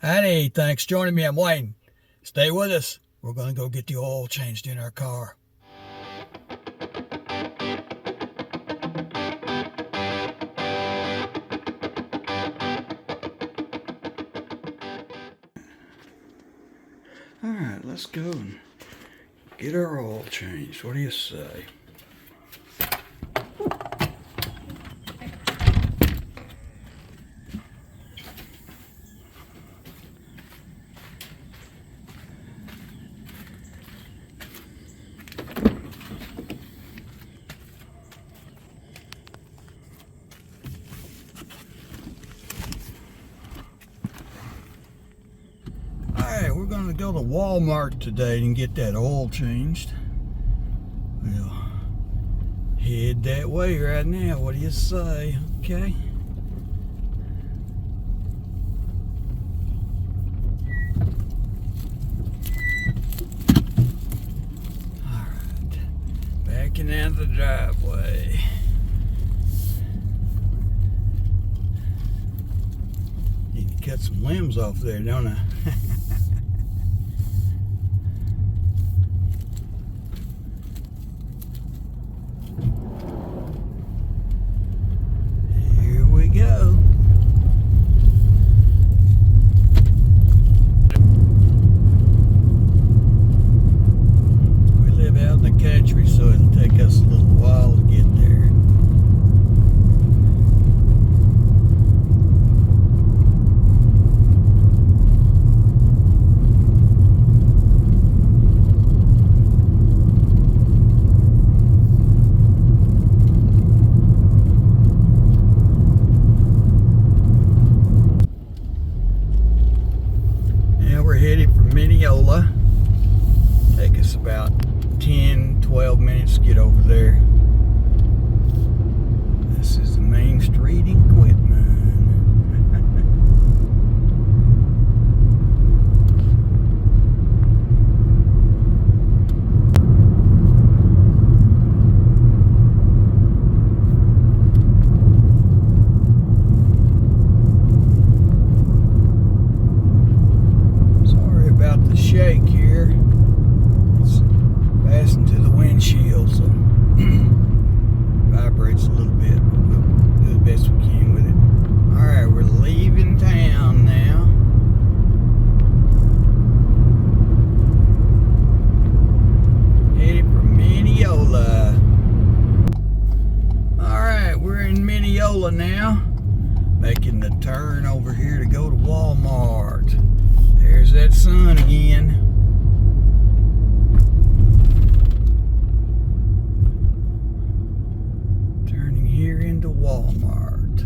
Honey, thanks for joining me. I'm Wayne. Stay with us. We're going to go get the oil changed in our car. All right, let's go and get our oil changed. What do you say? Alright, we're going to go to Walmart today and get that oil changed. We'll head that way right now. What do you say? Okay. Alright, backing out the driveway. Need to cut some limbs off there, don't I? Go. We live out in the country, so it'll take us a little while to get there. Take us about 10-12 minutes to get over there. This is the Main Street in Quitman. Sorry about the shake here. It's fastened to the windshield, so vibrates a little bit, but we'll do the best we can with it. Alright, we're leaving town now. Headed for Mineola. Alright, we're in Mineola now. Making the turn over here to go to Walmart. There's that sun again. Turning here into Walmart.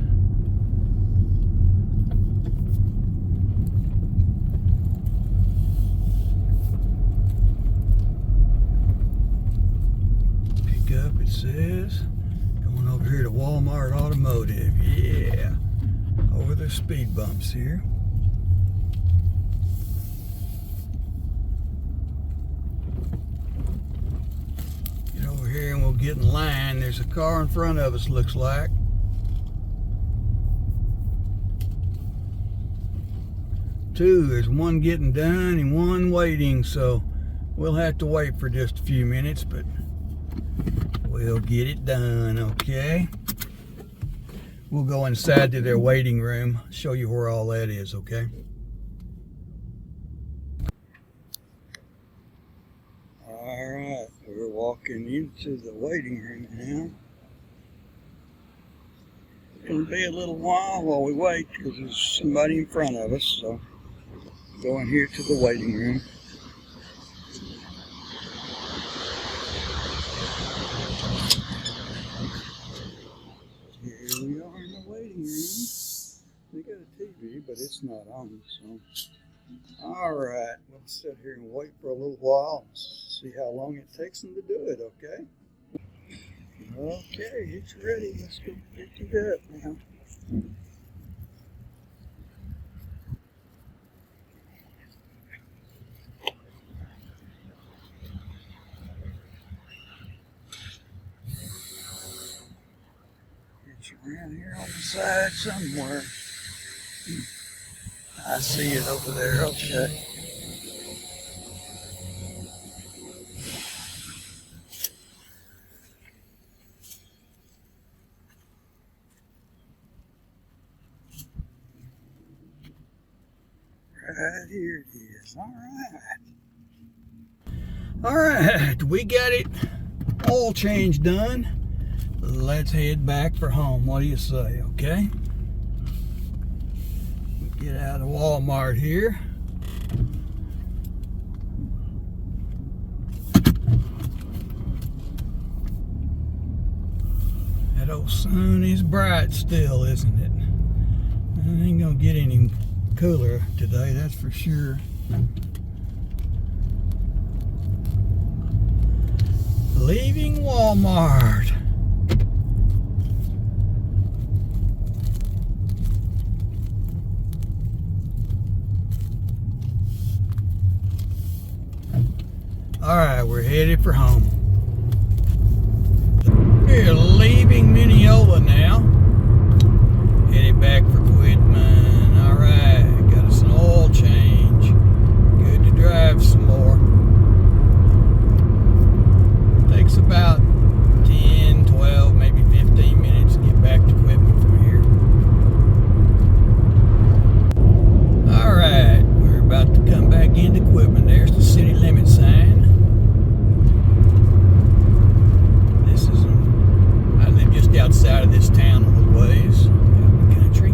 Pick up, it says. Going over here to Walmart Automotive. Yeah. Over the speed bumps here. Here and we'll get in line. There's a car in front of us, looks like. Two, there's one getting done and one waiting, so we'll have to wait for just a few minutes, but we'll get it done, okay? We'll go inside to their waiting room, show you where all that is, okay? Alright, we're walking into the waiting room now. It's going to be a little while we wait because there's somebody in front of us, so going here to the waiting room. Here we are in the waiting room. They got a TV, but it's not on, so. Alright, we'll sit here and wait for a little while and see how long it takes them to do it, okay? Okay, it's ready. Let's go pick it up now. It's around here on the side somewhere. I see it over there, okay. Right here it is. All right, we got it oil change done. Let's head back for home. What do you say? Okay. Get out of Walmart here. That old sun is bright still, isn't it? It ain't gonna get any cooler today, that's for sure. Leaving Walmart. All right, we're headed for home. We're leaving Mineola now. Headed back for Quitman. All right, got us an oil change. Good to drive some more. Takes about 10, 12, maybe 15 minutes to get back to Quitman from here. All right, we're about to come back into Quitman. There's the city limit sign. Outside of this town a little ways, out in the country.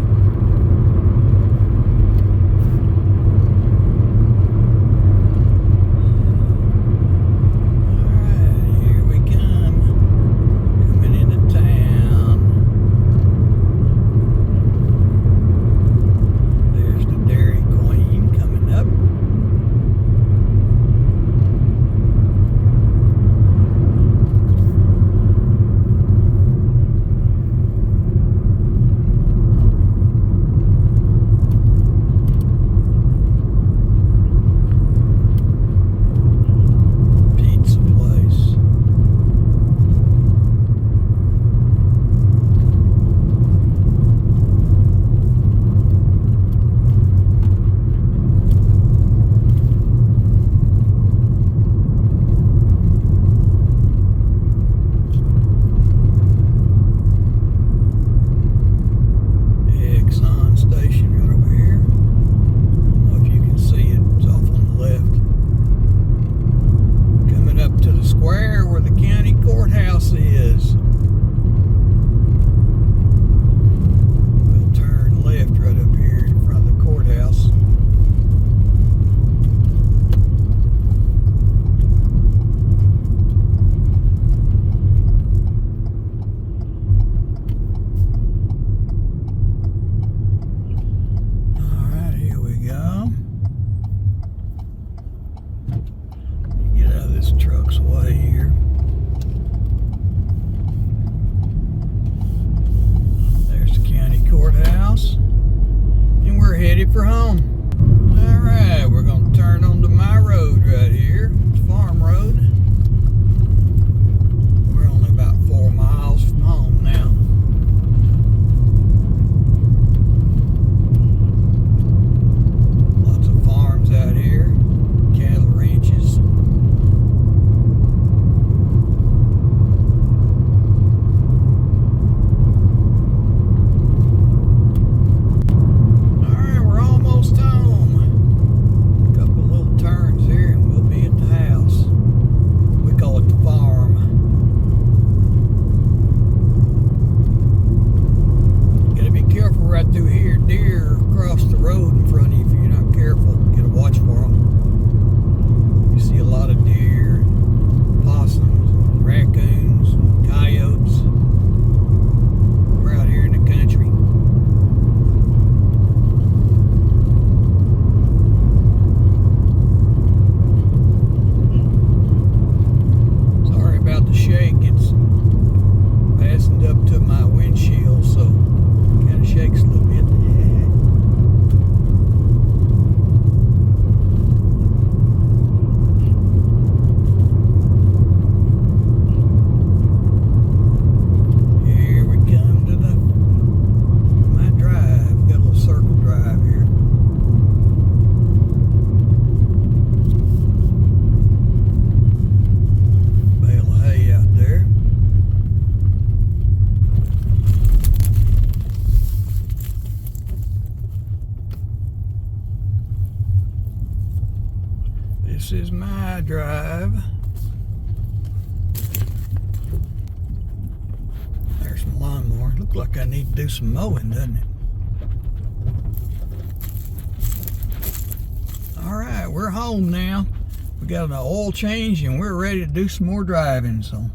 This is my drive. There's my lawnmower. Looks like I need to do some mowing, doesn't it? Alright, we're home now. We got an oil change and we're ready to do some more driving. So,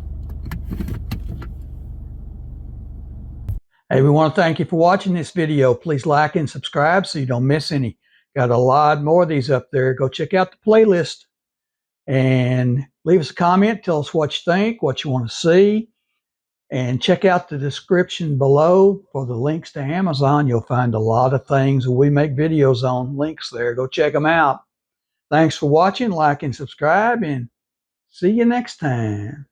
hey, we want to thank you for watching this video. Please like and subscribe so you don't miss any. Got a lot more of these up there. Go check out the playlist and leave us a comment. Tell us what you think, what you want to see. And check out the description below for the links to Amazon. You'll find a lot of things that we make videos on. Links there. Go check them out. Thanks for watching. Like and subscribe, and see you next time.